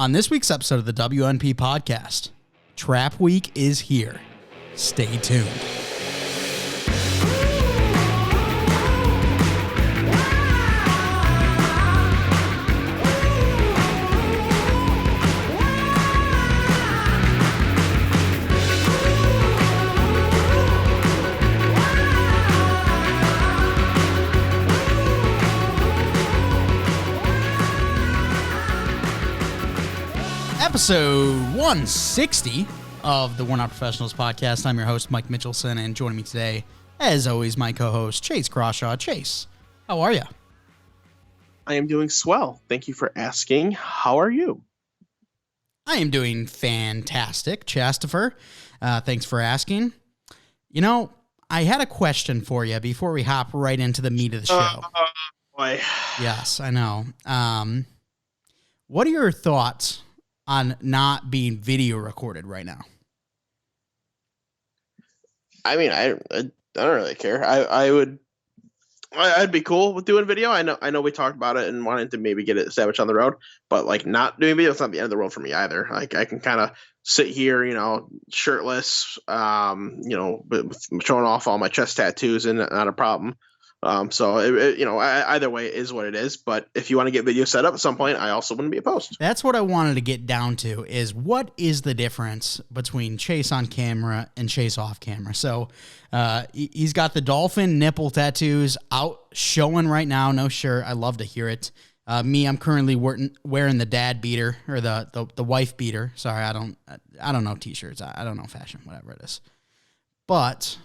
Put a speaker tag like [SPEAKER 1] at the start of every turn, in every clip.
[SPEAKER 1] On this week's episode of the WNP podcast, Trap Week is here. Stay tuned. Episode 160 of the We're Not Professionals podcast. I'm your host, Mike Mitchelson, and joining me today, as always, my co-host, Chase Crawshaw. Chase, how are you?
[SPEAKER 2] I am doing swell. Thank you for asking. How are you?
[SPEAKER 1] I am doing fantastic, Chastifer. Thanks for asking. You know, I had a question for you before we hop right into the meat of the show.
[SPEAKER 2] Boy.
[SPEAKER 1] Yes, I know. What are your thoughts on not being video recorded right now?
[SPEAKER 2] I mean, I don't really care. I'd be cool with doing video. I know we talked about it and wanted to maybe get it established on the road, but like not doing video, it's not the end of the world for me either. Like I can kind of sit here, shirtless, with showing off all my chest tattoos and not a problem. So either way it is what it is. But if you want to get video set up at some point, I also wouldn't be opposed.
[SPEAKER 1] That's what I wanted to get down to is what is the difference between Chase on camera and Chase off camera? So he's got the dolphin nipple tattoos out showing right now. No shirt. I love to hear it. I'm currently wearing the dad beater or the wife beater. Sorry, I don't know t-shirts. I don't know fashion, whatever it is. But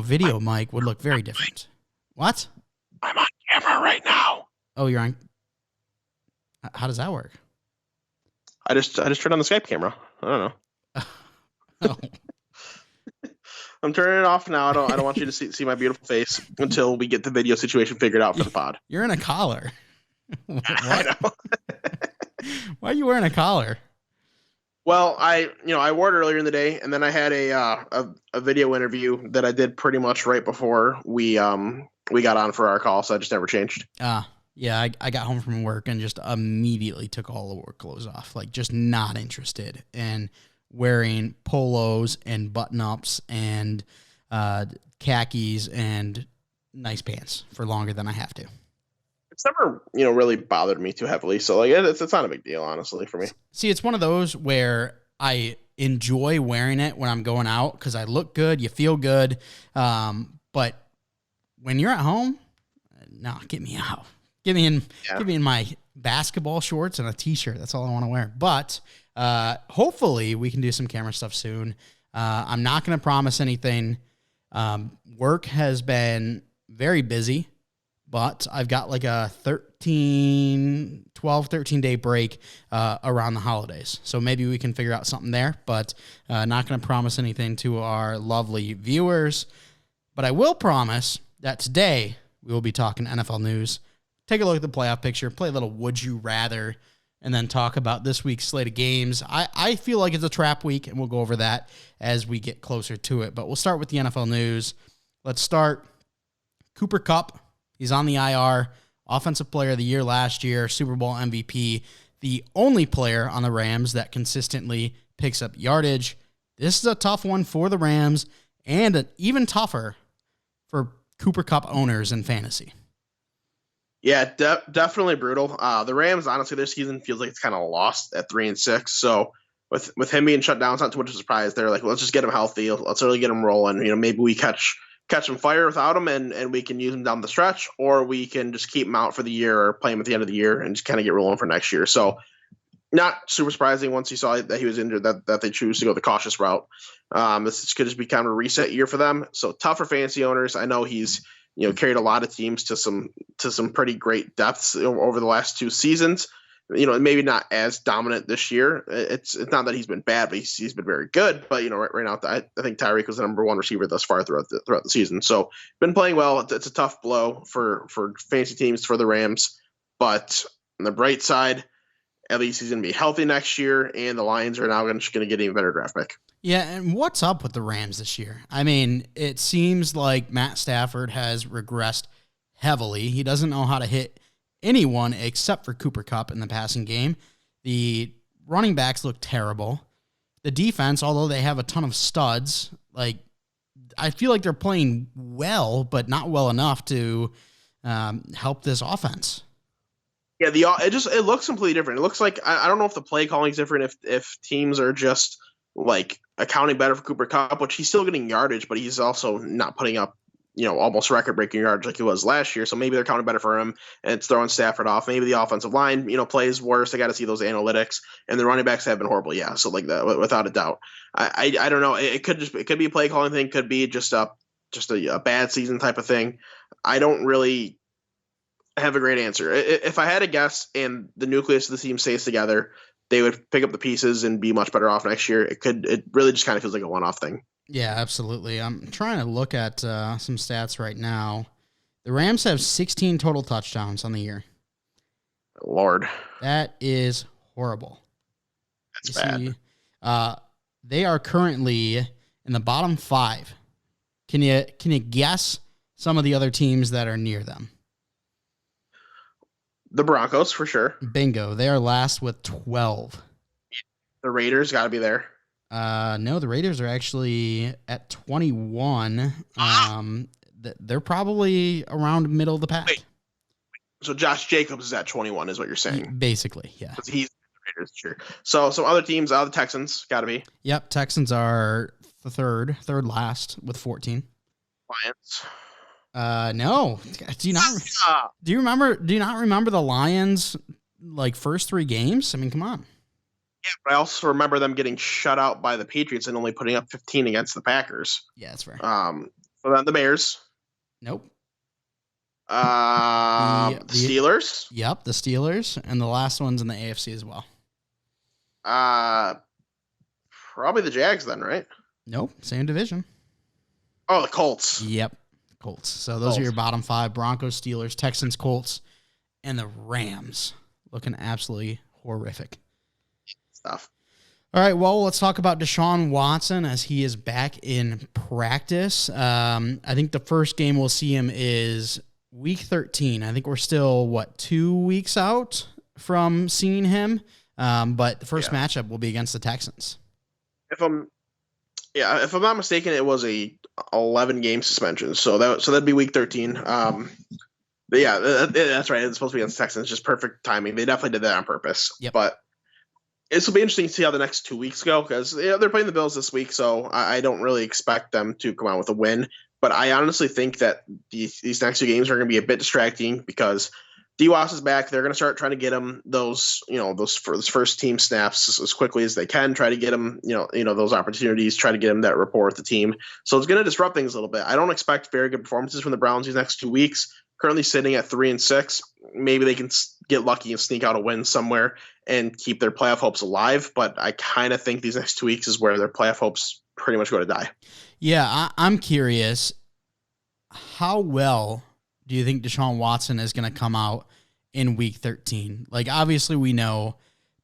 [SPEAKER 1] video mic would look very different. What?
[SPEAKER 2] I'm on camera right now.
[SPEAKER 1] Oh, you're on. How does that work?
[SPEAKER 2] I just turned on the Skype camera. I don't know.
[SPEAKER 1] Oh.
[SPEAKER 2] I'm turning it off now. I don't want you to see my beautiful face until we get the video situation figured out for the pod.
[SPEAKER 1] You're in a collar.
[SPEAKER 2] I know.
[SPEAKER 1] Why are you wearing a collar?
[SPEAKER 2] Well, I wore it earlier in the day, and then I had a video interview that I did pretty much right before we got on for our call, so I just never changed.
[SPEAKER 1] Yeah, I got home from work and just immediately took all the work clothes off, like just not interested in wearing polos and button-ups and khakis and nice pants for longer than I have to.
[SPEAKER 2] It's never, really bothered me too heavily. So like, it's not a big deal, honestly, for me.
[SPEAKER 1] See, it's one of those where I enjoy wearing it when I'm going out because I look good, you feel good. But when you're at home, no, get me out. Get me in my basketball shorts and a t-shirt. That's all I want to wear. But hopefully we can do some camera stuff soon. I'm not going to promise anything. Work has been very busy. But I've got like a 13 day break around the holidays. So maybe we can figure out something there, but not going to promise anything to our lovely viewers. But I will promise that today we will be talking NFL news, take a look at the playoff picture, play a little Would You Rather, and then talk about this week's slate of games. I feel like it's a trap week, and we'll go over that as we get closer to it. But we'll start with the NFL news. Let's start Cooper Kupp. He's on the IR, Offensive Player of the Year last year, Super Bowl MVP, the only player on the Rams that consistently picks up yardage. This is a tough one for the Rams and even tougher for Cooper Kupp owners in fantasy.
[SPEAKER 2] Yeah, definitely brutal. The Rams, honestly, this season feels like it's kind of lost at 3-6. So with him being shut down, it's not too much of a surprise. They're like, let's just get him healthy. Let's really get him rolling. Maybe we catch some fire without him and we can use him down the stretch, or we can just keep him out for the year or play him at the end of the year and just kind of get rolling for next year. So not super surprising once you saw that he was injured that they choose to go the cautious route. This could just be kind of a reset year for them. So tough for fantasy owners. I know he's, carried a lot of teams to some pretty great depths over the last two seasons. Maybe not as dominant this year. It's not that he's been bad, but he's been very good. But right now, I think Tyreek was the number one receiver thus far throughout the season. So been playing well. It's a tough blow for fantasy teams for the Rams. But on the bright side, at least he's going to be healthy next year, and the Lions are now going to get an even better draft pick.
[SPEAKER 1] Yeah, and what's up with the Rams this year? I mean, it seems like Matt Stafford has regressed heavily. He doesn't know how to hit anyone except for Cooper Kupp in the passing game. The running backs look terrible. The defense, although they have a ton of studs, like I feel like they're playing well, but not well enough to help this offense.
[SPEAKER 2] Yeah, it looks completely different. It looks like I don't know if the play calling is different, if teams are just like accounting better for Cooper Kupp, which he's still getting yardage, but he's also not putting up almost record breaking yardage like he was last year. So maybe they're counting better for him, and it's throwing Stafford off. Maybe the offensive line plays worse. They got to see those analytics, and the running backs have been horrible. Yeah, so like that without a doubt. I don't know. It could be a play calling thing. Could be just a bad season type of thing. I don't really have a great answer. If I had a guess and the nucleus of the team stays together, they would pick up the pieces and be much better off next year. It really just kind of feels like a one-off thing.
[SPEAKER 1] Yeah, absolutely. I'm trying to look at some stats right now. The Rams have 16 total touchdowns on the year.
[SPEAKER 2] Lord.
[SPEAKER 1] That is horrible.
[SPEAKER 2] That's bad.
[SPEAKER 1] They are currently in the bottom 5. Can you guess some of the other teams that are near them?
[SPEAKER 2] The Broncos, for sure.
[SPEAKER 1] Bingo. They are last with 12.
[SPEAKER 2] The Raiders got to be there.
[SPEAKER 1] No, the Raiders are actually at 21. They're probably around middle of the pack.
[SPEAKER 2] Wait. So Josh Jacobs is at 21 is what you're saying?
[SPEAKER 1] Basically, yeah.
[SPEAKER 2] He's the Raiders, sure. So some other teams, the Texans, got to be.
[SPEAKER 1] Yep, Texans are third last with 14.
[SPEAKER 2] Lions.
[SPEAKER 1] No. Do you not remember the Lions like first 3 games? I mean, come on.
[SPEAKER 2] Yeah, but I also remember them getting shut out by the Patriots and only putting up 15 against the Packers.
[SPEAKER 1] Yeah, that's fair.
[SPEAKER 2] So then the Bears.
[SPEAKER 1] Nope.
[SPEAKER 2] The Steelers.
[SPEAKER 1] Yep, the Steelers, and the last one's in the AFC as well.
[SPEAKER 2] Probably the Jags then, right?
[SPEAKER 1] Nope, same division.
[SPEAKER 2] Oh, the Colts.
[SPEAKER 1] Yep, Colts. So those are your bottom 5: Broncos, Steelers, Texans, Colts, and the Rams. Looking absolutely horrific.
[SPEAKER 2] Stuff.
[SPEAKER 1] All right, well, let's talk about Deshaun Watson as he is back in practice. I think the first game we'll see him is week 13. I think we're still, 2 weeks out from seeing him? But the first matchup will be against the Texans. If I'm
[SPEAKER 2] not mistaken, it was a 11-game suspension. So that'd be week 13. But yeah, that's right. It's supposed to be against the Texans. Just perfect timing. They definitely did that on purpose.
[SPEAKER 1] Yep.
[SPEAKER 2] But this will be interesting to see how the next 2 weeks go because they're playing the Bills this week, so I don't really expect them to come out with a win. But I honestly think that these next 2 games are going to be a bit distracting because D-Wass is back. They're going to start trying to get him those first team snaps as quickly as they can. Try to get him those opportunities. Try to get him that rapport with the team. So it's going to disrupt things a little bit. I don't expect very good performances from the Browns these next 2 weeks. Currently sitting at 3-6. Maybe they can get lucky and sneak out a win somewhere and keep their playoff hopes alive. But I kind of think these next 2 weeks is where their playoff hopes pretty much go to die.
[SPEAKER 1] Yeah, I'm curious. How well do you think Deshaun Watson is going to come out in week 13? Like, obviously, we know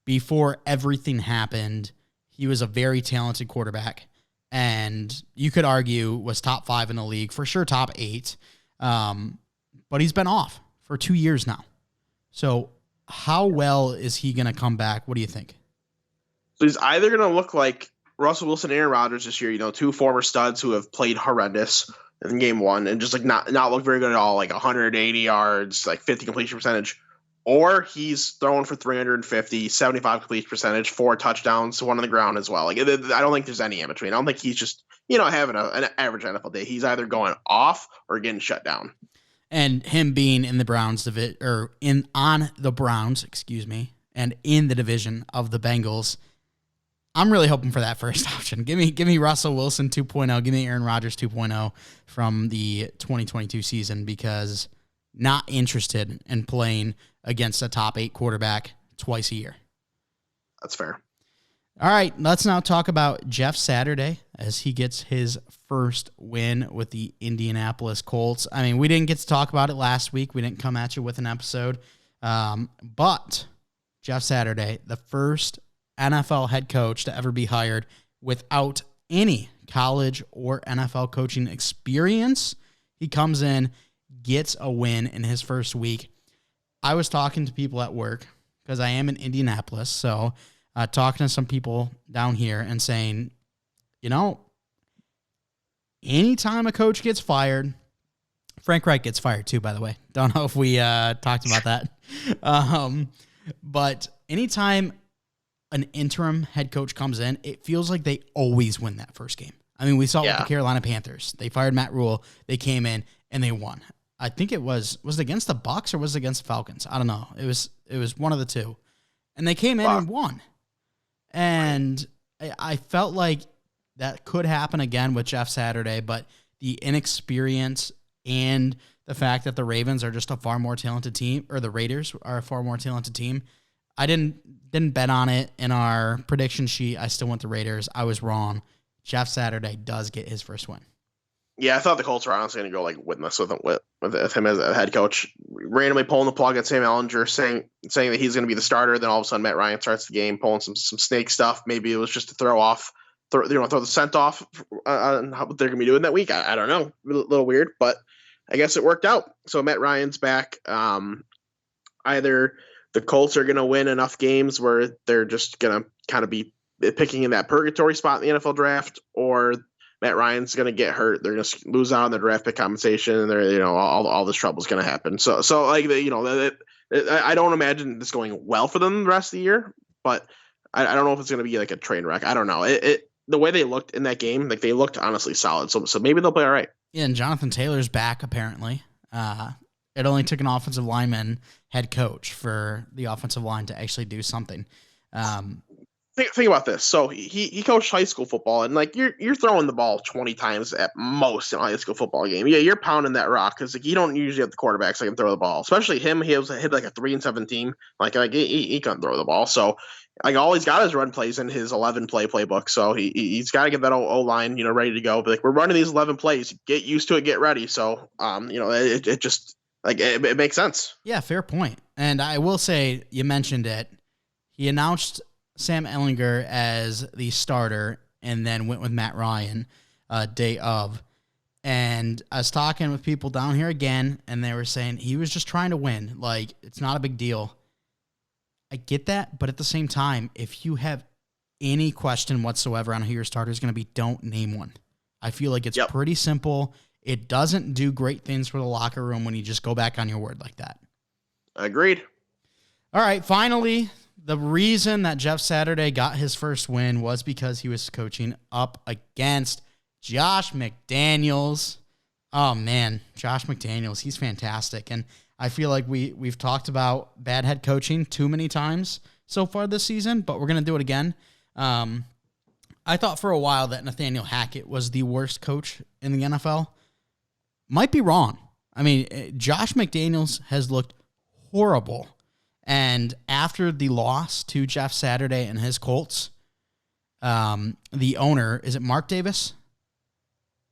[SPEAKER 1] before everything happened, he was a very talented quarterback. And you could argue was top 5 in the league, for sure top 8. But he's been off for 2 years now. So how well is he going to come back? What do you think?
[SPEAKER 2] So he's either going to look like Russell Wilson and Aaron Rodgers this year, 2 former studs who have played horrendous in game 1 and just like not look very good at all, like 180 yards, like 50 completion percentage. Or he's throwing for 350, 75 completion percentage, 4 touchdowns, 1 on the ground as well. Like I don't think there's any in between. I don't think he's just, having an average NFL day. He's either going off or getting shut down.
[SPEAKER 1] And him being in the Browns on the Browns, and in the division of the Bengals, I'm really hoping for that first option. Give me Russell Wilson 2.0. Give me Aaron Rodgers 2.0 from the 2022 season because not interested in playing against a top 8 quarterback twice a year.
[SPEAKER 2] That's fair.
[SPEAKER 1] All right, let's now talk about Jeff Saturday as he gets his first win with the Indianapolis Colts. I mean, we didn't get to talk about it last week. We didn't come at you with an episode. But Jeff Saturday, the first NFL head coach to ever be hired without any college or NFL coaching experience, he comes in, gets a win in his first week. I was talking to people at work because I am in Indianapolis. So talking to some people down here and saying, anytime a coach gets fired, Frank Reich gets fired too, by the way. Don't know if we talked about that. But anytime an interim head coach comes in, it feels like they always win that first game. I mean, we saw it with the Carolina Panthers. They fired Matt Rule. They came in and they won. I think it was it against the Bucs or was it against the Falcons? I don't know. It was one of the two. And they came in and won. And I felt like that could happen again with Jeff Saturday, but the inexperience and the fact that the Ravens are just a far more talented team, or the Raiders are a far more talented team. I didn't bet on it in our prediction sheet. I still went the Raiders. I was wrong. Jeff Saturday does get his first win.
[SPEAKER 2] Yeah, I thought the Colts were honestly going to go like winless with him as a head coach. Randomly pulling the plug at Sam Ellinger, saying that he's going to be the starter. Then all of a sudden, Matt Ryan starts the game, pulling some snake stuff. Maybe it was just to throw the scent off on what they're going to be doing that week. I don't know, a little weird, but I guess it worked out. So Matt Ryan's back. Either the Colts are going to win enough games where they're just going to kind of be picking in that purgatory spot in the NFL draft, or Matt Ryan's going to get hurt. They're going to lose out on their draft pick compensation, and they're, all this trouble is going to happen. So like, I don't imagine this going well for them the rest of the year, but I don't know if it's going to be like a train wreck. I don't know. The way they looked in that game, like they looked honestly solid. So maybe they'll play all right. Yeah,
[SPEAKER 1] and Jonathan Taylor's back apparently. It only took an offensive lineman head coach for the offensive line to actually do something.
[SPEAKER 2] Think about this. So he coached high school football, and like you're throwing the ball 20 times at most in a high school football game. Yeah, you're pounding that rock because like you don't usually have the quarterbacks that can throw the ball. Especially him, he hit like a 3-7 team. Like he couldn't throw the ball. So like all he's got is run plays in his 11 play playbook. So he's got to get that O line ready to go. But like we're running these 11 plays, get used to it, get ready. So it just like it makes sense.
[SPEAKER 1] Yeah, fair point. And I will say, you mentioned it. He announced Sam Ellinger as the starter and then went with Matt Ryan day of. And I was talking with people down here again, and they were saying he was just trying to win. Like, it's not a big deal. I get that, but at the same time, if you have any question whatsoever on who your starter is going to be, don't name one. I feel like it's pretty simple. It doesn't do great things for the locker room when you just go back on your word like that.
[SPEAKER 2] Agreed.
[SPEAKER 1] All right, finally, the reason that Jeff Saturday got his first win was because he was coaching up against Josh McDaniels. Oh, man, Josh McDaniels, he's fantastic. And I feel like we've talked about bad head coaching too many times so far this season, but we're going to do it again. I thought for a while that Nathaniel Hackett was the worst coach in the NFL. Might be wrong. I mean, Josh McDaniels has looked horrible. And after the loss to Jeff Saturday and his Colts, the owner, is it Mark Davis?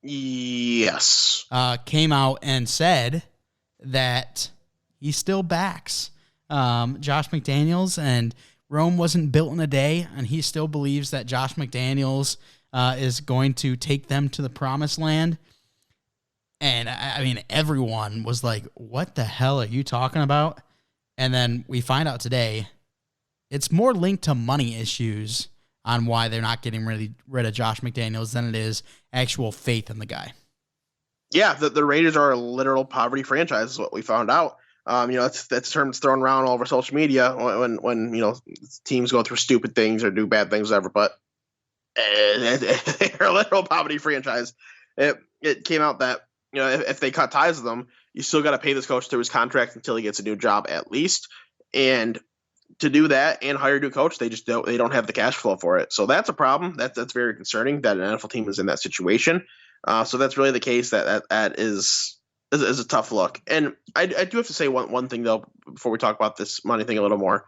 [SPEAKER 2] Yes.
[SPEAKER 1] Came out and said that he still backs Josh McDaniels, and Rome wasn't built in a day, and he still believes that Josh McDaniels is going to take them to the promised land. And, I mean, everyone was like, what the hell are you talking about? And then we find out today it's more linked to money issues on why they're not getting rid of Josh McDaniels than it is actual faith in the guy.
[SPEAKER 2] Yeah, the Raiders are a literal poverty franchise is what we found out. That's a term that's thrown around all over social media when teams go through stupid things or do bad things, whatever. But they're a literal poverty franchise. It came out that if they cut ties with them, you still got to pay this coach through his contract until he gets a new job at least. And to do that and hire a new coach, they don't have the cash flow for it. So that's a problem. That's very concerning that an NFL team is in that situation. So that's really the case that is a tough look. And I do have to say one thing though before we talk about this money thing a little more.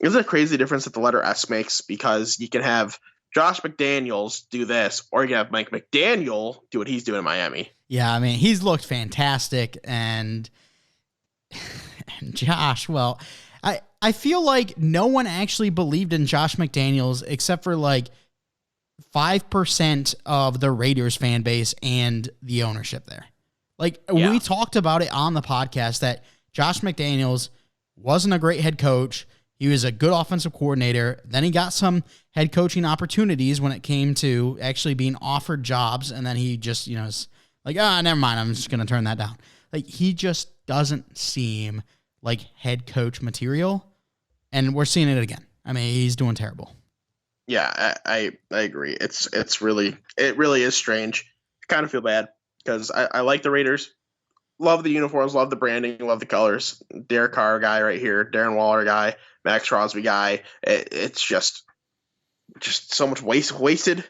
[SPEAKER 2] Isn't it a crazy difference that the letter S makes? Because you can have Josh McDaniels do this, or you can have Mike McDaniel do what he's doing in Miami.
[SPEAKER 1] Yeah, I mean, he's looked fantastic, and Josh, well, I feel like no one actually believed in Josh McDaniels except for like 5% of the Raiders fan base and the ownership there. Like, we talked about it on the podcast that Josh McDaniels wasn't a great head coach. He was a good offensive coordinator. Then he got some head coaching opportunities when it came to actually being offered jobs. And then he just, is like, never mind. I'm just going to turn that down. Like, he just doesn't seem like head coach material. And we're seeing it again. I mean, he's doing terrible.
[SPEAKER 2] Yeah, I agree. It really is strange. I kind of feel bad because I like the Raiders. Love the uniforms, love the branding, love the colors. Derek Carr guy right here, Darren Waller guy, Max Crosby guy. It's just so much wasted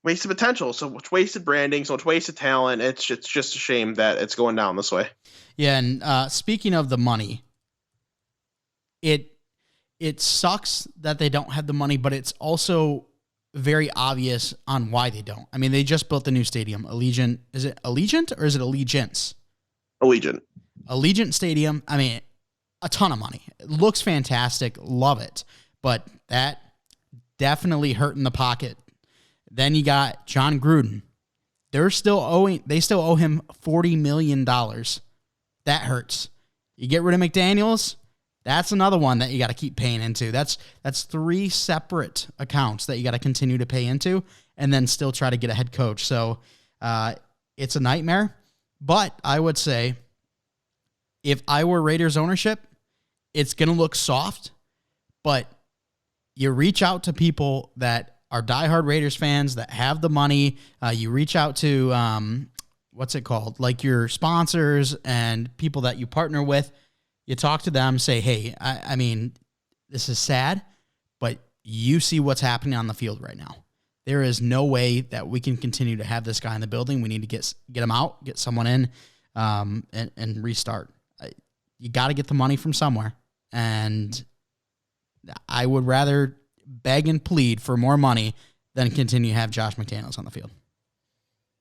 [SPEAKER 2] potential, so much wasted branding, so much wasted talent. It's just a shame that it's going down this way.
[SPEAKER 1] Yeah, and speaking of the money, it sucks that they don't have the money, but it's also very obvious on why they don't. I mean, they just built the new stadium, Allegiant. Is it Allegiant or is it Allegiance? Allegiant Stadium. I mean, a ton of money. It looks fantastic. Love it. But that definitely hurt in the pocket. Then you got John Gruden. They still owe him $40 million. That hurts. You get rid of McDaniels, that's another one that you got to keep paying into. That's 3 separate accounts that you got to continue to pay into and then still try to get a head coach. So it's a nightmare. But I would say if I were Raiders ownership, it's going to look soft, but you reach out to people that are diehard Raiders fans that have the money. You reach out to, what's it called? Like your sponsors and people that you partner with. You talk to them, say, hey, I mean, this is sad, but you see what's happening on the field right now. There is no way that we can continue to have this guy in the building. We need to get him out, get someone in, and restart. You got to get the money from somewhere. And I would rather beg and plead for more money than continue to have Josh McDaniels on the field.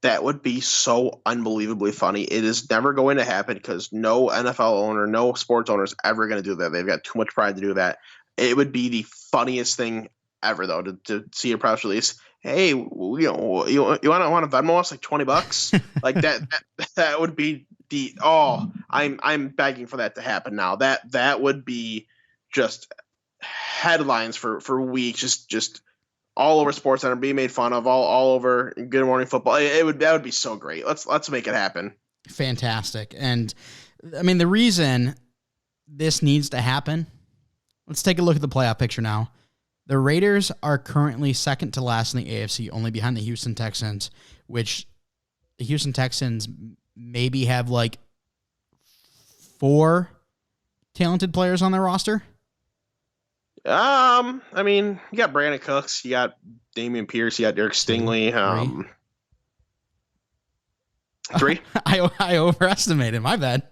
[SPEAKER 2] That would be so unbelievably funny. It is never going to happen because no NFL owner, no sports owner is ever going to do that. They've got too much pride to do that. It would be the funniest thing ever, though, to see a press release. Hey, you want to Venmo us like $20? Like that would be I'm begging for that to happen now. That would be just headlines for weeks. Just all over SportsCenter, being made fun of, all over Good Morning Football. That would be so great. Let's make it happen.
[SPEAKER 1] Fantastic. And I mean, the reason this needs to happen, let's take a look at the playoff picture now. The Raiders are currently second to last in the AFC, only behind the Houston Texans, which the Houston Texans maybe have like 4 talented players on their roster.
[SPEAKER 2] I mean, you got Brandon Cooks, you got Damian Pierce, you got Derek Stingley. 3.
[SPEAKER 1] I overestimated. My bad.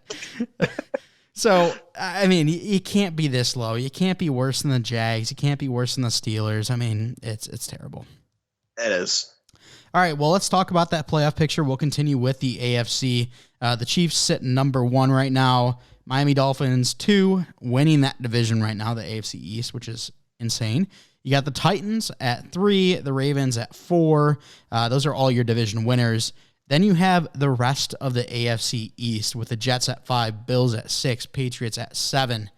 [SPEAKER 1] So, I mean, you can't be this low. You can't be worse than the Jags. You can't be worse than the Steelers. I mean, it's terrible.
[SPEAKER 2] It is.
[SPEAKER 1] All right, well, let's talk about that playoff picture. We'll continue with the AFC. The Chiefs sit number 1 right now. Miami Dolphins 2, winning that division right now, the AFC East, which is insane. You got the Titans at 3, the Ravens at 4. Those are all your division winners. Then you have the rest of the AFC East with the Jets at 5, Bills at 6, Patriots at 7.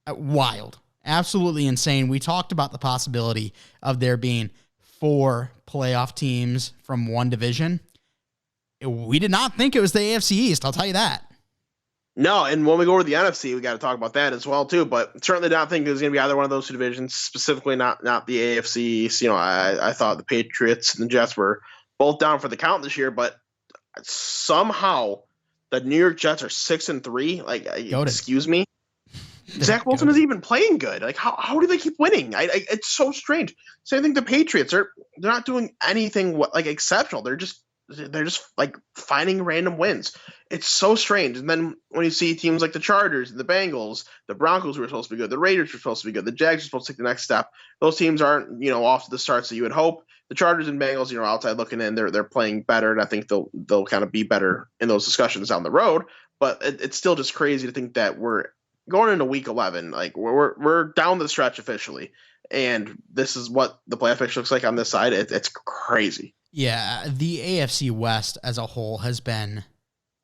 [SPEAKER 1] Wild. Absolutely insane. We talked about the possibility of there being 4 playoff teams from one division. We did not think it was the AFC East, I'll tell you that.
[SPEAKER 2] No, and when we go over the NFC, we got to talk about that as well too. But certainly not think it was going to be either one of those 2 divisions. Specifically, not the AFC East. I thought the Patriots and the Jets were both down for the count this year, but somehow the New York Jets are 6-3. Like, excuse me, Zach Wilson is even playing good. Like, how do they keep winning? It's so strange. Same thing. The Patriots they're not doing anything like exceptional. They're just like finding random wins. It's so strange. And then when you see teams like the Chargers, the Bengals, the Broncos were supposed to be good, the Raiders were supposed to be good, the Jags are supposed to take the next step. Those teams aren't, off to the starts that you would hope. The Chargers and Bengals, outside looking in, they're playing better, and I think they'll kind of be better in those discussions down the road. But it's still just crazy to think that we're going into Week 11, like we're down the stretch officially, and this is what the playoff picture looks like on this side. It's crazy.
[SPEAKER 1] Yeah, the AFC West as a whole has been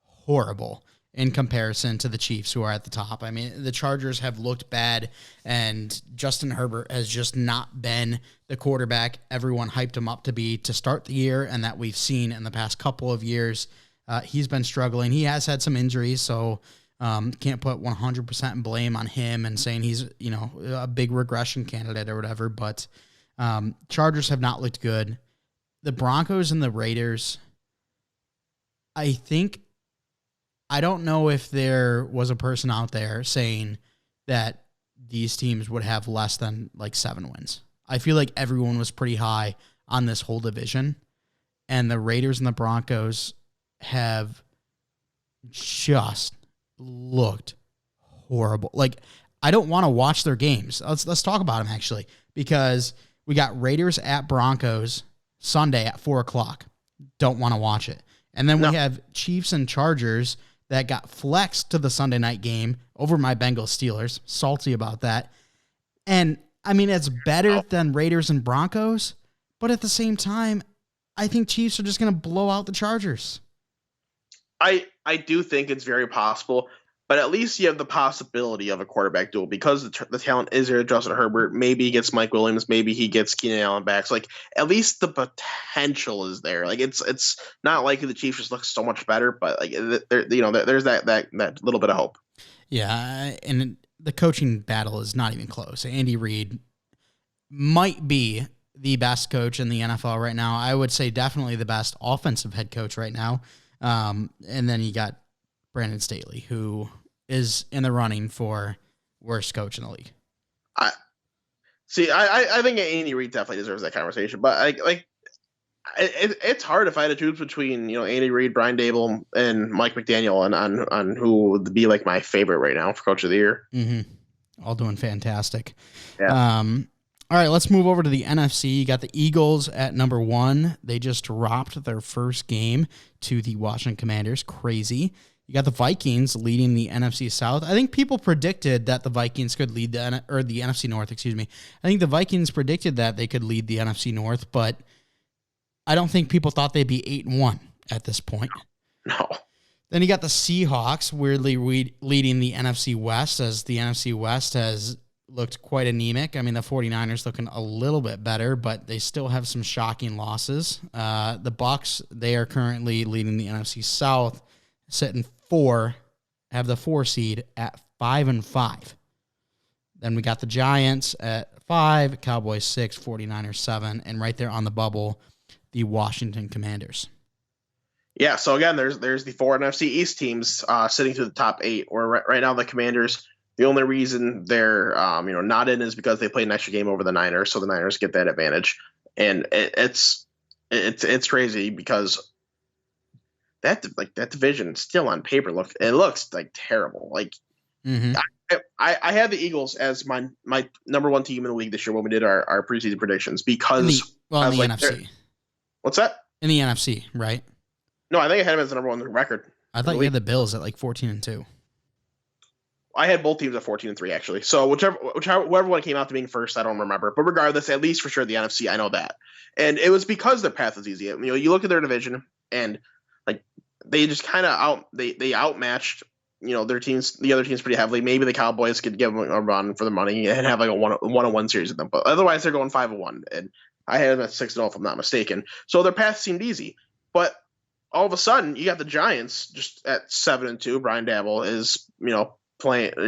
[SPEAKER 1] horrible. in comparison to the Chiefs, who are at the top. I mean, the Chargers have looked bad, and Justin Herbert has just not been the quarterback everyone hyped him up to be to start the year, and that we've seen in the past couple of years. He's been struggling. He has had some injuries, so can't put 100% blame on him and saying he's, a big regression candidate or whatever, but Chargers have not looked good. The Broncos and the Raiders, I don't know if there was a person out there saying that these teams would have less than like 7 wins. I feel like everyone was pretty high on this whole division, and the Raiders and the Broncos have just looked horrible. Like, I don't want to watch their games. Let's talk about them, actually, because we got Raiders at Broncos Sunday at 4:00. Don't want to watch it. And then we have Chiefs and Chargers that got flexed to the Sunday night game over my Bengals Steelers. Salty about that. And, I mean, it's better than Raiders and Broncos, but at the same time, I think Chiefs are just going to blow out the Chargers.
[SPEAKER 2] I do think it's very possible, but at least you have the possibility of a quarterback duel because the talent is there. Justin Herbert, maybe he gets Mike Williams, maybe he gets Keenan Allen back. So, like, at least the potential is there. Like, it's not likely the Chiefs just look so much better, but like there's that little bit of hope.
[SPEAKER 1] Yeah, and the coaching battle is not even close. Andy Reid might be the best coach in the NFL right now. I would say definitely the best offensive head coach right now. And then you got Brandon Staley, who is in the running for worst coach in the league.
[SPEAKER 2] I think Andy Reid definitely deserves that conversation, but it's hard if I had to choose between Andy Reid, Brian Daboll, and Mike McDaniel on who would be like my favorite right now for Coach of the Year.
[SPEAKER 1] Mm-hmm. All doing fantastic.
[SPEAKER 2] Yeah.
[SPEAKER 1] All right, let's move over to the NFC. You got the Eagles at number 1. They just dropped their first game to the Washington Commanders. Crazy. You got the Vikings leading the NFC South. I think people predicted that the Vikings could lead the NFC North, excuse me. I think the Vikings predicted that they could lead the NFC North, but I don't think people thought they'd be 8-1 at this point.
[SPEAKER 2] No.
[SPEAKER 1] Then you got the Seahawks weirdly leading the NFC West, as the NFC West has looked quite anemic. I mean, the 49ers looking a little bit better, but they still have some shocking losses. The Bucs, they are currently leading the NFC South, sitting 4, have the 4 seed at 5-5. Then we got the Giants at 5, Cowboys 6, 49ers 7, and right there on the bubble, the Washington Commanders.
[SPEAKER 2] Yeah, so again, there's the 4 NFC East teams sitting to the top 8, where right now the Commanders, the only reason they're not in is because they played an extra game over the Niners, so the Niners get that advantage. And it's crazy because that division still on paper looks like terrible. Like,
[SPEAKER 1] mm-hmm.
[SPEAKER 2] I had the Eagles as my number 1 team in the league this year when we did our preseason predictions because
[SPEAKER 1] in the NFC.
[SPEAKER 2] What's that?
[SPEAKER 1] In the NFC, right?
[SPEAKER 2] No, I think I had them as the number 1 record.
[SPEAKER 1] I thought you had the Bills at like 14-2.
[SPEAKER 2] I had both teams at 14-3 actually. So whoever one came out to being first, I don't remember. But regardless, at least for sure the NFC, I know that. And it was because their path was easy. You look at their division and like they just kind of they outmatched their teams, the other teams pretty heavily. Maybe the Cowboys could give them a run for the money and have like a one-on-one series with them. But otherwise, they're going 5-1, and I had them at 6-0 if I'm not mistaken. So their path seemed easy. But all of a sudden, you got the Giants just at 7-2. Brian Daboll is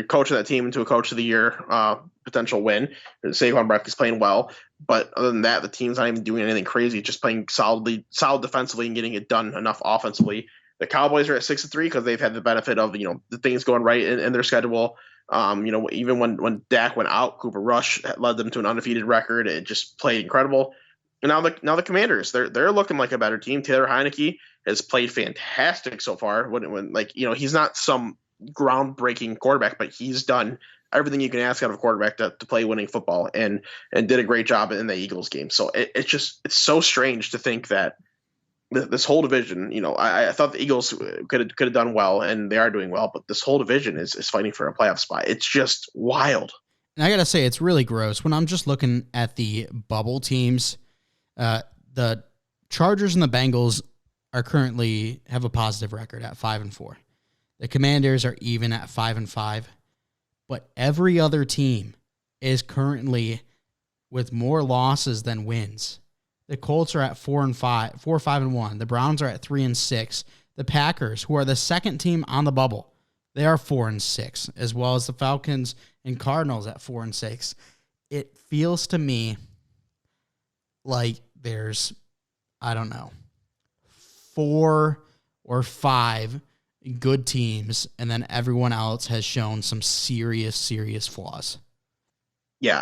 [SPEAKER 2] coaching that team into a Coach of the Year potential win. Saquon Barkley's playing well, but other than that, the team's not even doing anything crazy. Just playing solid defensively and getting it done enough offensively. The Cowboys are at 6-3 because they've had the benefit of the things going right in their schedule. Even when Dak went out, Cooper Rush led them to an undefeated record. It just played incredible. And now the Commanders, they're looking like a better team. Taylor Heineke has played fantastic so far. When he's not some groundbreaking quarterback, but he's done everything you can ask out of a quarterback to play winning football and did a great job in the Eagles game. So it's so strange to think that this whole division, I thought the Eagles could have done well, and they are doing well, but this whole division is fighting for a playoff spot. It's just wild.
[SPEAKER 1] And I got to say, it's really gross. When I'm just looking at the bubble teams, the Chargers and the Bengals are currently have a positive record at 5-4. The Commanders are even at 5-5, but every other team is currently with more losses than wins. The Colts are at 4-5, 4-5-1. The Browns are at 3-6. The Packers, who are the second team on the bubble, they are 4-6, as well as the Falcons and Cardinals at 4-6. It feels to me like there's, I don't know, 4 or 5 good teams, and then everyone else has shown some serious flaws.
[SPEAKER 2] Yeah,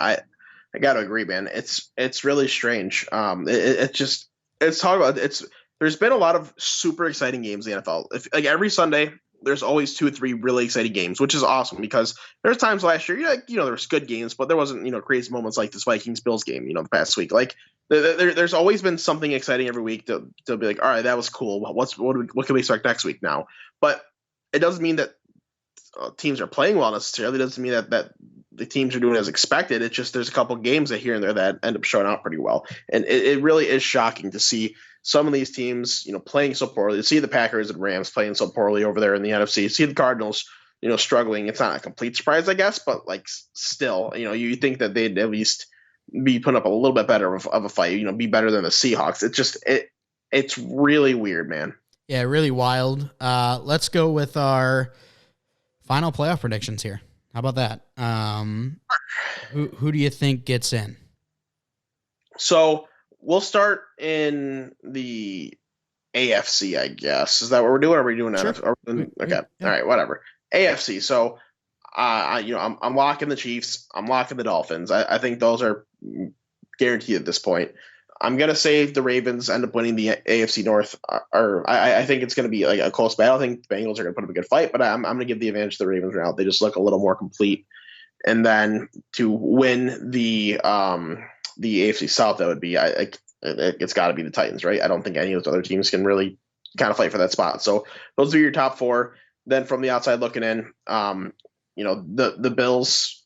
[SPEAKER 2] I got to agree, man. It's really strange. It's talk about it's. There's been a lot of super exciting games in the NFL. Like every Sunday, there's always 2 or 3 really exciting games, which is awesome because there's times last year, there was good games, but there wasn't, crazy moments like this Vikings Bills game, the past week. Like there's always been something exciting every week to be like, all right, that was cool. What can we expect next week now? But it doesn't mean that teams are playing well necessarily. It doesn't mean that the teams are doing as expected. It's just there's a couple games that here and there that end up showing out pretty well, and it really is shocking to see some of these teams, playing so poorly. To see the Packers and Rams playing so poorly over there in the NFC, see the Cardinals, struggling. It's not a complete surprise, I guess, but like still, you think that they'd at least be putting up a little bit better of a fight, be better than the Seahawks. It's really weird, man.
[SPEAKER 1] Yeah, really wild. Let's go with our final playoff predictions here. How about that? Who do you think gets in?
[SPEAKER 2] So we'll start in the AFC, I guess. Is that what we're doing? Or are we doing
[SPEAKER 1] Sure.
[SPEAKER 2] NFC? Okay. Yeah. All right. Whatever. AFC. So, I'm locking the Chiefs. I'm locking the Dolphins. I think those are guaranteed at this point. I'm gonna say the Ravens end up winning the AFC North, I think it's gonna be like a close battle. I think the Bengals are gonna put up a good fight, but I'm gonna give the advantage to the Ravens right now. They just look a little more complete. And then to win the AFC South, that would be it's got to be the Titans, right? I don't think any of those other teams can really kind of fight for that spot. So those are your top 4. Then from the outside looking in, the Bills.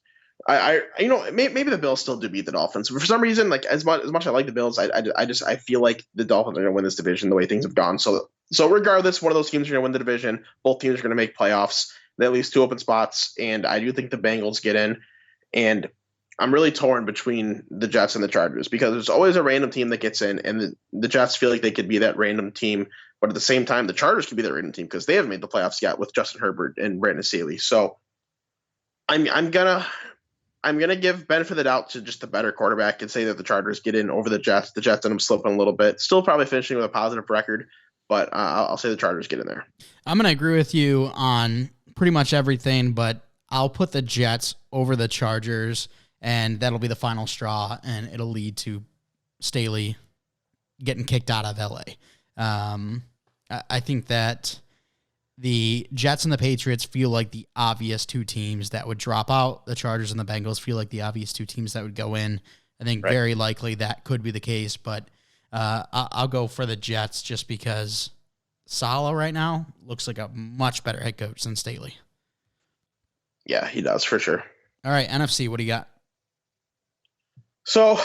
[SPEAKER 2] Maybe the Bills still do beat the Dolphins. For some reason, like as much as I like the Bills, I feel like the Dolphins are going to win this division the way things have gone. So regardless, one of those teams are going to win the division. Both teams are going to make playoffs. They at least 2 open spots, and I do think the Bengals get in. And I'm really torn between the Jets and the Chargers because there's always a random team that gets in, and the Jets feel like they could be that random team. But at the same time, the Chargers could be that random team because they haven't made the playoffs yet with Justin Herbert and Brandon Staley. So I'm gonna give benefit of the doubt to just the better quarterback and say that the Chargers get in over the Jets. The Jets end up slipping a little bit. Still probably finishing with a positive record, but I'll say the Chargers get in there.
[SPEAKER 1] I'm gonna agree with you on pretty much everything, but I'll put the Jets over the Chargers, and that'll be the final straw, and it'll lead to Staley getting kicked out of LA. I think that the Jets and the Patriots feel like the obvious 2 teams that would drop out. The Chargers and the Bengals feel like the obvious 2 teams that would go in. I think very likely that could be the case, but I'll go for the Jets just because Saleh right now looks like a much better head coach than Staley.
[SPEAKER 2] Yeah, he does for sure.
[SPEAKER 1] All right, NFC, what do you got?
[SPEAKER 2] So,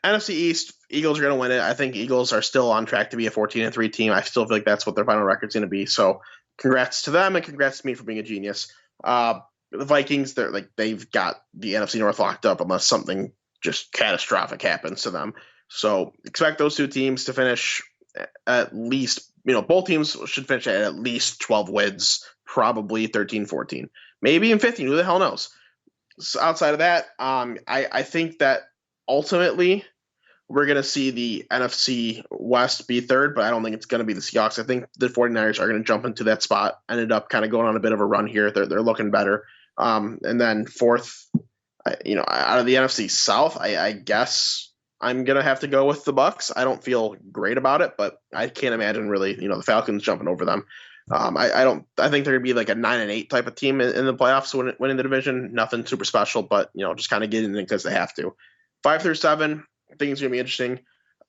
[SPEAKER 2] NFC East, Eagles are going to win it. I think Eagles are still on track to be a 14-3 team. I still feel like that's what their final record's going to be. So, congrats to them and congrats to me for being a genius. The Vikings, they've got the NFC North locked up unless something just catastrophic happens to them. So, expect those 2 teams to finish at least, both teams should finish at least 12 wins, probably 13, 14, maybe even 15. Who the hell knows? So outside of that, I think that ultimately we're going to see the NFC West be third, but I don't think it's going to be the Seahawks. I think the 49ers are going to jump into that spot, ended up kind of going on a bit of a run here. They're looking better. And then fourth, out of the NFC South, I guess I'm going to have to go with the Bucks. I don't feel great about it, but I can't imagine really, the Falcons jumping over them. I think they're gonna be like a 9-8 type of team in the playoffs, winning the division. Nothing super special, but just kind of getting in because they have to. 5 through 7, I think it's gonna be interesting.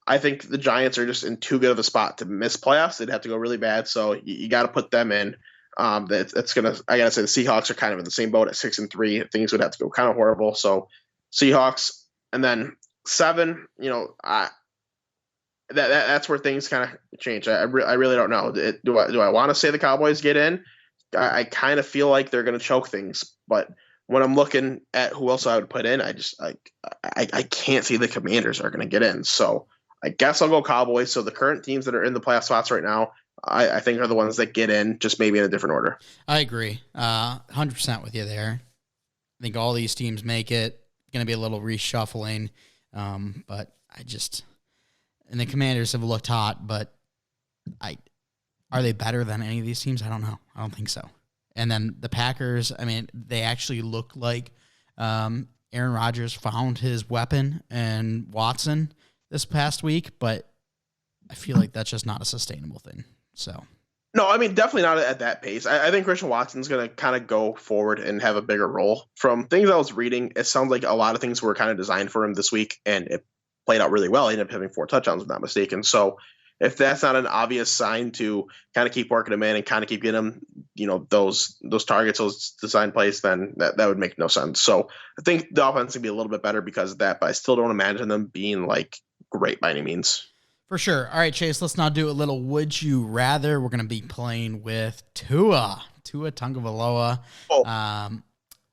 [SPEAKER 2] I think the Giants are just in too good of a spot to miss playoffs. They'd have to go really bad, so you got to put them in. That's gonna. I gotta say the Seahawks are kind of in the same boat at 6-3. Things would have to go kind of horrible. So Seahawks, and then 7. That's where things kind of change. I really don't know. Do I want to say the Cowboys get in? I kind of feel like they're going to choke things. But when I'm looking at who else I would put in, I can't see the Commanders are going to get in. So I guess I'll go Cowboys. So the current teams that are in the playoff spots right now, I think are the ones that get in, just maybe in a different order.
[SPEAKER 1] I agree. 100% with you there. I think all these teams make it. Going to be a little reshuffling. But and the Commanders have looked hot, but are they better than any of these teams? I don't know. I don't think so. And then the Packers, I mean, they actually look like Aaron Rodgers found his weapon in Watson this past week, but I feel like that's just not a sustainable thing. So,
[SPEAKER 2] no, I mean, definitely not at that pace. I think Christian Watson's going to kind of go forward and have a bigger role. From things I was reading, it sounds like a lot of things were kind of designed for him this week, and it played out really well. He ended up having 4 touchdowns, if I'm not mistaken. So if that's not an obvious sign to kind of keep working him in and kind of keep getting him, those targets, those design plays, then that would make no sense. So I think the offense can be a little bit better because of that, but I still don't imagine them being like great by any means.
[SPEAKER 1] For sure. All right, Chase, let's now do a little would you rather. We're going to be playing with Tua Tagovailoa.
[SPEAKER 2] Oh.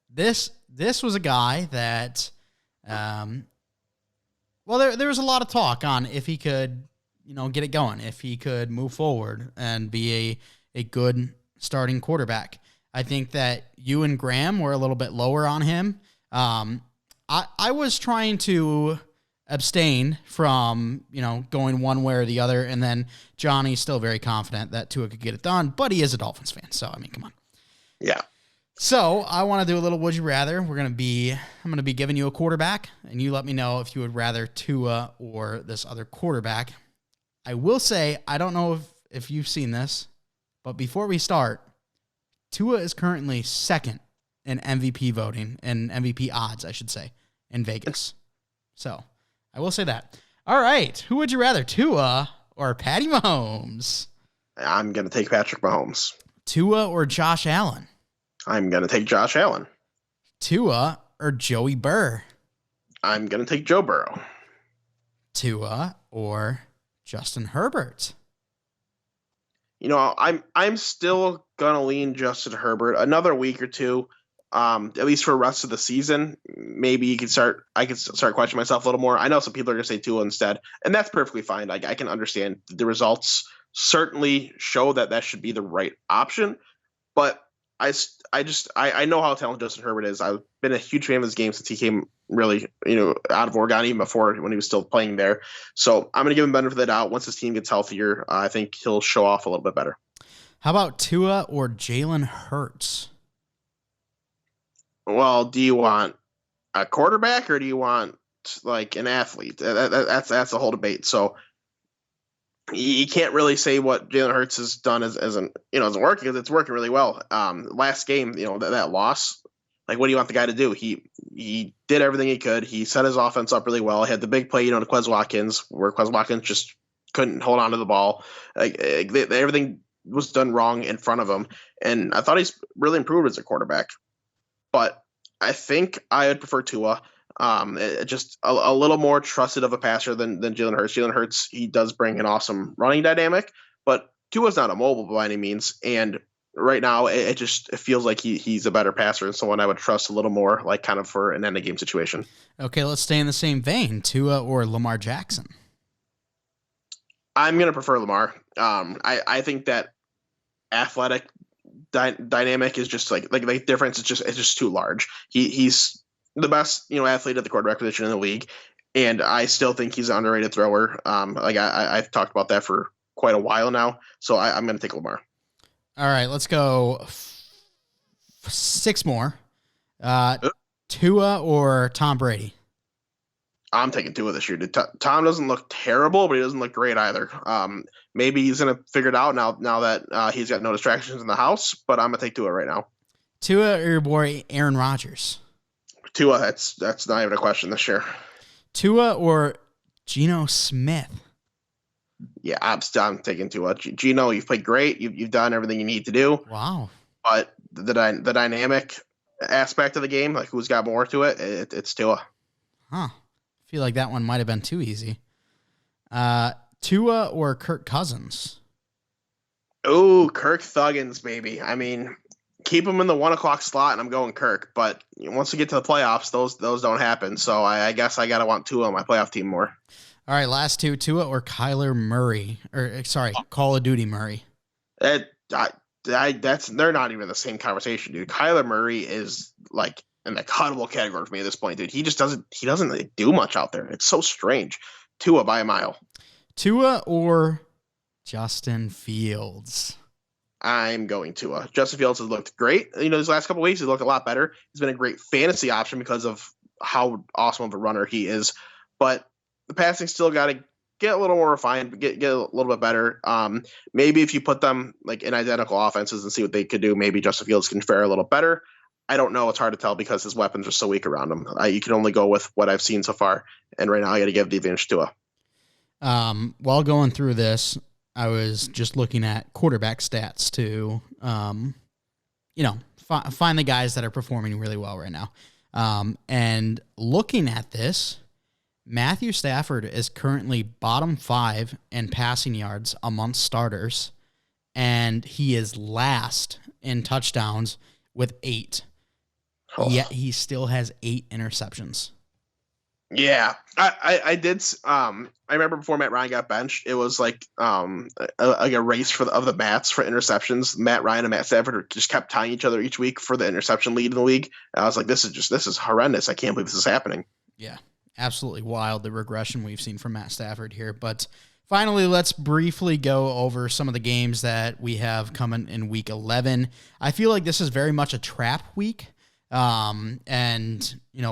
[SPEAKER 1] This was a guy that, there was a lot of talk on if he could, get it going, if he could move forward and be a good starting quarterback. I think that you and Graham were a little bit lower on him. I was trying to abstain from, going one way or the other. And then Johnny's still very confident that Tua could get it done, but he is a Dolphins fan. So, I mean, come on.
[SPEAKER 2] Yeah.
[SPEAKER 1] So I want to do a little would you rather. I'm going to be giving you a quarterback, and you let me know if you would rather Tua or this other quarterback. I will say, I don't know if you've seen this, but before we start, Tua is currently second in MVP voting, and MVP odds, I should say, in Vegas. So I will say that. All right. Who would you rather, Tua or Patty Mahomes?
[SPEAKER 2] I'm going to take Patrick Mahomes.
[SPEAKER 1] Tua or Josh Allen?
[SPEAKER 2] I'm going to take Josh Allen. Tua
[SPEAKER 1] or Joey Burr?
[SPEAKER 2] I'm going to take Joe Burrow.
[SPEAKER 1] Tua or Justin Herbert?
[SPEAKER 2] I'm still going to lean Justin Herbert another week or two, at least for the rest of the season. Maybe I can start questioning myself a little more. I know some people are going to say Tua instead, and that's perfectly fine. I can understand the results certainly show that should be the right option, but I know how talented Justin Herbert is. I've been a huge fan of his game since he came really, out of Oregon, even before when he was still playing there. So I'm going to give him benefit of the doubt. Once his team gets healthier, I think he'll show off a little bit better.
[SPEAKER 1] How about Tua or Jalen Hurts?
[SPEAKER 2] Well, do you want a quarterback or do you want like an athlete? That's the whole debate. So you can't really say what Jalen Hurts has done isn't working, because it's working really well. Last game, that loss, like, what do you want the guy to do? He did everything he could. He set his offense up really well. He had the big play, to Quez Watkins, where Quez Watkins just couldn't hold on to the ball. Everything was done wrong in front of him, and I thought he's really improved as a quarterback. But I think I would prefer Tua. Just a little more trusted of a passer than Jalen Hurts. Jalen Hurts, he does bring an awesome running dynamic, but Tua's not immobile by any means. And right now, it feels like he's a better passer and someone I would trust a little more, like kind of for an end of game situation.
[SPEAKER 1] Okay, let's stay in the same vein. Tua or Lamar Jackson?
[SPEAKER 2] I'm gonna prefer Lamar. I think that athletic dynamic is just like the difference. It's just too large. He's the best, athlete at the quarterback position in the league, and I still think he's an underrated thrower. I've talked about that for quite a while now, so I'm going to take Lamar.
[SPEAKER 1] All right, let's go 6 more. Tua or Tom Brady?
[SPEAKER 2] I'm taking Tua this year. Tom doesn't look terrible, but he doesn't look great either. Maybe he's going to figure it out now that he's got no distractions in the house, but I'm going to take Tua right now. Tua
[SPEAKER 1] or your boy Aaron Rodgers?
[SPEAKER 2] Tua, that's not even a question this year.
[SPEAKER 1] Tua or Geno Smith?
[SPEAKER 2] Yeah, I'm taking Tua. Geno, you've played great. You've done everything you need to do.
[SPEAKER 1] Wow.
[SPEAKER 2] But the dynamic aspect of the game, like who's got more to it, it's Tua.
[SPEAKER 1] Huh. I feel like that one might have been too easy. Tua or Kirk Cousins?
[SPEAKER 2] Oh, Kirk Thuggins, baby. I mean, keep him in the 1 o'clock slot, and I'm going Kirk. But once we get to the playoffs, those don't happen. So I guess I gotta want Tua on my playoff team more.
[SPEAKER 1] All right, last two, Tua or Kyler Murray, or sorry, Call of Duty Murray.
[SPEAKER 2] They're not even the same conversation, dude. Kyler Murray is like in the cuttable category for me at this point, dude. He doesn't like, do much out there. It's so strange. Tua by a mile.
[SPEAKER 1] Tua or Justin Fields?
[SPEAKER 2] I'm going Tua. Justin Fields has looked great. These last couple of weeks, he's looked a lot better. He's been a great fantasy option because of how awesome of a runner he is. But the passing still got to get a little more refined, get a little bit better. Maybe if you put them like in identical offenses and see what they could do, maybe Justin Fields can fare a little better. I don't know. It's hard to tell because his weapons are so weak around him. You can only go with what I've seen so far. And right now I got to give the advantage to Tua.
[SPEAKER 1] While going through this, I was just looking at quarterback stats to, find the guys that are performing really well right now. And looking at this, Matthew Stafford is currently bottom 5 in passing yards amongst starters, and he is last in touchdowns with 8. Yet he still has 8 interceptions.
[SPEAKER 2] Yeah, I did. I remember before Matt Ryan got benched, it was like a race of the Matts for interceptions. Matt Ryan and Matt Stafford just kept tying each other each week for the interception lead in the league. And I was like, this is horrendous. I can't believe this is happening.
[SPEAKER 1] Yeah, absolutely wild, the regression we've seen from Matt Stafford here. But finally, let's briefly go over some of the games that we have coming in Week 11. I feel like this is very much a trap week. And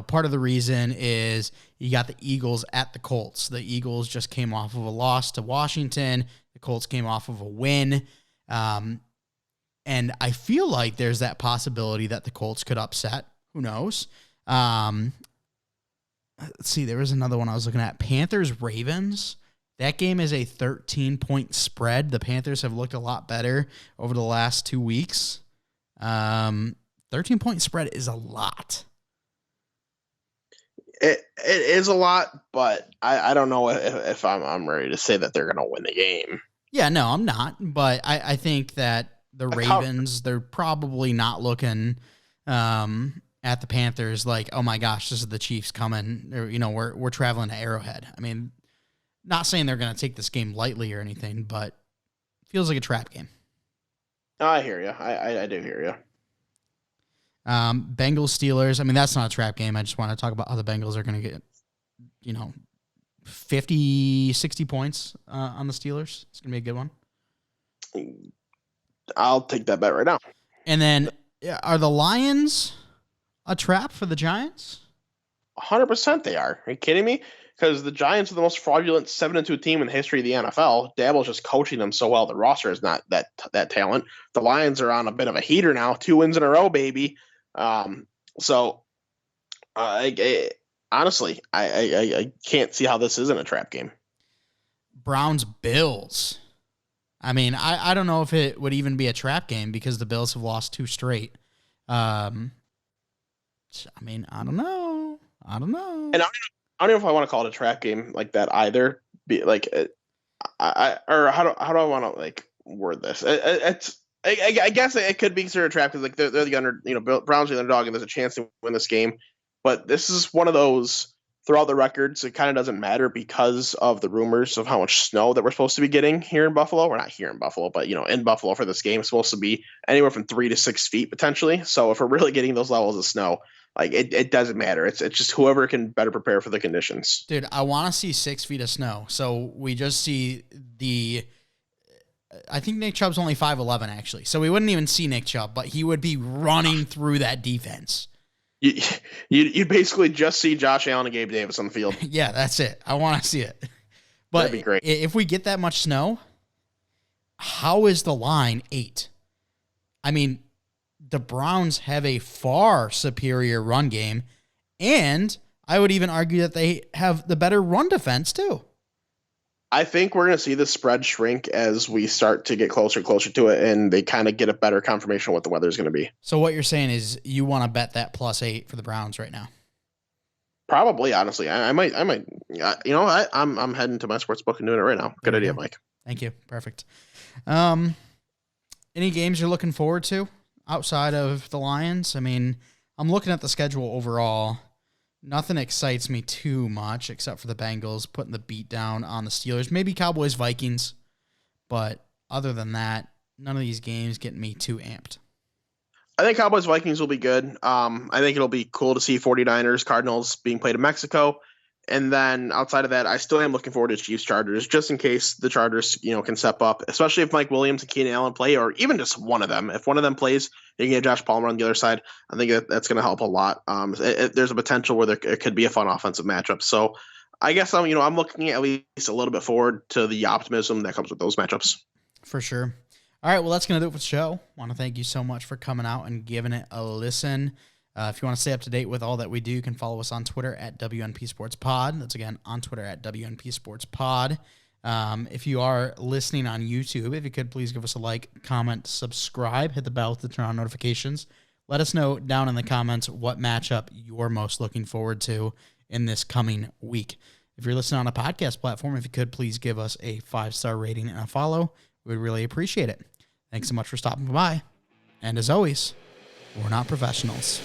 [SPEAKER 1] part of the reason is you got the Eagles at the Colts. The Eagles just came off of a loss to Washington. The Colts came off of a win. And I feel like there's that possibility that the Colts could upset. Who knows? Let's see. There was another one I was looking at. Panthers-Ravens. That game is a 13-point spread. The Panthers have looked a lot better over the last 2 weeks. 13-point spread is a lot.
[SPEAKER 2] It is a lot, but I don't know if I'm ready to say that they're going to win the game.
[SPEAKER 1] Yeah, no, I'm not. But I think that the Ravens, they're probably not looking at the Panthers like, oh my gosh, this is the Chiefs coming. Or, we're traveling to Arrowhead. I mean, not saying they're going to take this game lightly or anything, but it feels like a trap game.
[SPEAKER 2] I hear you. I do hear you.
[SPEAKER 1] Bengals Steelers. I mean, that's not a trap game. I just want to talk about how the Bengals are going to get, 50, 60 points on the Steelers. It's going to be a good one.
[SPEAKER 2] I'll take that bet right now.
[SPEAKER 1] And then are the Lions a trap for the Giants?
[SPEAKER 2] 100% they are. Are you kidding me? Because the Giants are the most fraudulent 7-2 team in the history of the NFL. Daboll's just coaching them so well. The roster is not that talent. The Lions are on a bit of a heater now. 2 wins in a row, baby. Honestly, I can't see how this isn't a trap game.
[SPEAKER 1] Browns Bills. I mean, I don't know if it would even be a trap game because the Bills have lost 2 straight. I mean, I don't know.
[SPEAKER 2] And I don't know if I want to call it a trap game like that either. How do I want to like word this? I guess it could be considered a trap because like they're the Browns are the underdog and there's a chance to win this game. But this is one of those throughout the records. It kind of doesn't matter because of the rumors of how much snow that we're supposed to be getting here in Buffalo. We're not here in Buffalo, but in Buffalo for this game, it's supposed to be anywhere from 3 to 6 feet potentially. So if we're really getting those levels of snow, like it doesn't matter. It's just whoever can better prepare for the conditions.
[SPEAKER 1] Dude, I want to see 6 feet of snow. So we just see I think Nick Chubb's only 5'11", actually. So we wouldn't even see Nick Chubb, but he would be running through that defense.
[SPEAKER 2] You basically just see Josh Allen and Gabe Davis on the field.
[SPEAKER 1] Yeah, that's it. I want to see it. But
[SPEAKER 2] that'd be great.
[SPEAKER 1] If we get that much snow, how is the line 8? I mean, the Browns have a far superior run game, and I would even argue that they have the better run defense too.
[SPEAKER 2] I think we're going to see the spread shrink as we start to get closer and closer to it, and they kind of get a better confirmation of what the weather is going to be.
[SPEAKER 1] So what you're saying is you want to bet that +8 for the Browns right now?
[SPEAKER 2] Probably, honestly. I might. I'm heading to my sports book and doing it right now. Good idea, Mike.
[SPEAKER 1] Thank you. Perfect. Any games you're looking forward to outside of the Lions. I mean, I'm looking at the schedule overall. Nothing excites me too much except for the Bengals putting the beat down on the Steelers. Maybe Cowboys, Vikings. But other than that, none of these games get me too amped.
[SPEAKER 2] I think Cowboys Vikings will be good. I think it'll be cool to see 49ers Cardinals being played in Mexico. And then outside of that, I still am looking forward to Chiefs Chargers, just in case the Chargers, can step up, especially if Mike Williams and Keenan Allen play, or even just one of them. If one of them plays, you can get Josh Palmer on the other side. I think that's going to help a lot. There's a potential where it could be a fun offensive matchup. So I guess I'm looking at least a little bit forward to the optimism that comes with those matchups.
[SPEAKER 1] For sure. All right, well, that's going to do it for the show. I want to thank you so much for coming out and giving it a listen. If you want to stay up to date with all that we do, you can follow us on Twitter at WNP Sports Pod. That's, again, on Twitter at WNP Sports Pod. If you are listening on YouTube, if you could please give us a like, comment, subscribe, hit the bell to turn on notifications. Let us know down in the comments what matchup you're most looking forward to in this coming week. If you're listening on a podcast platform, if you could please give us a 5-star rating and a follow, we would really appreciate it. Thanks so much for stopping by. And as always, we're not professionals.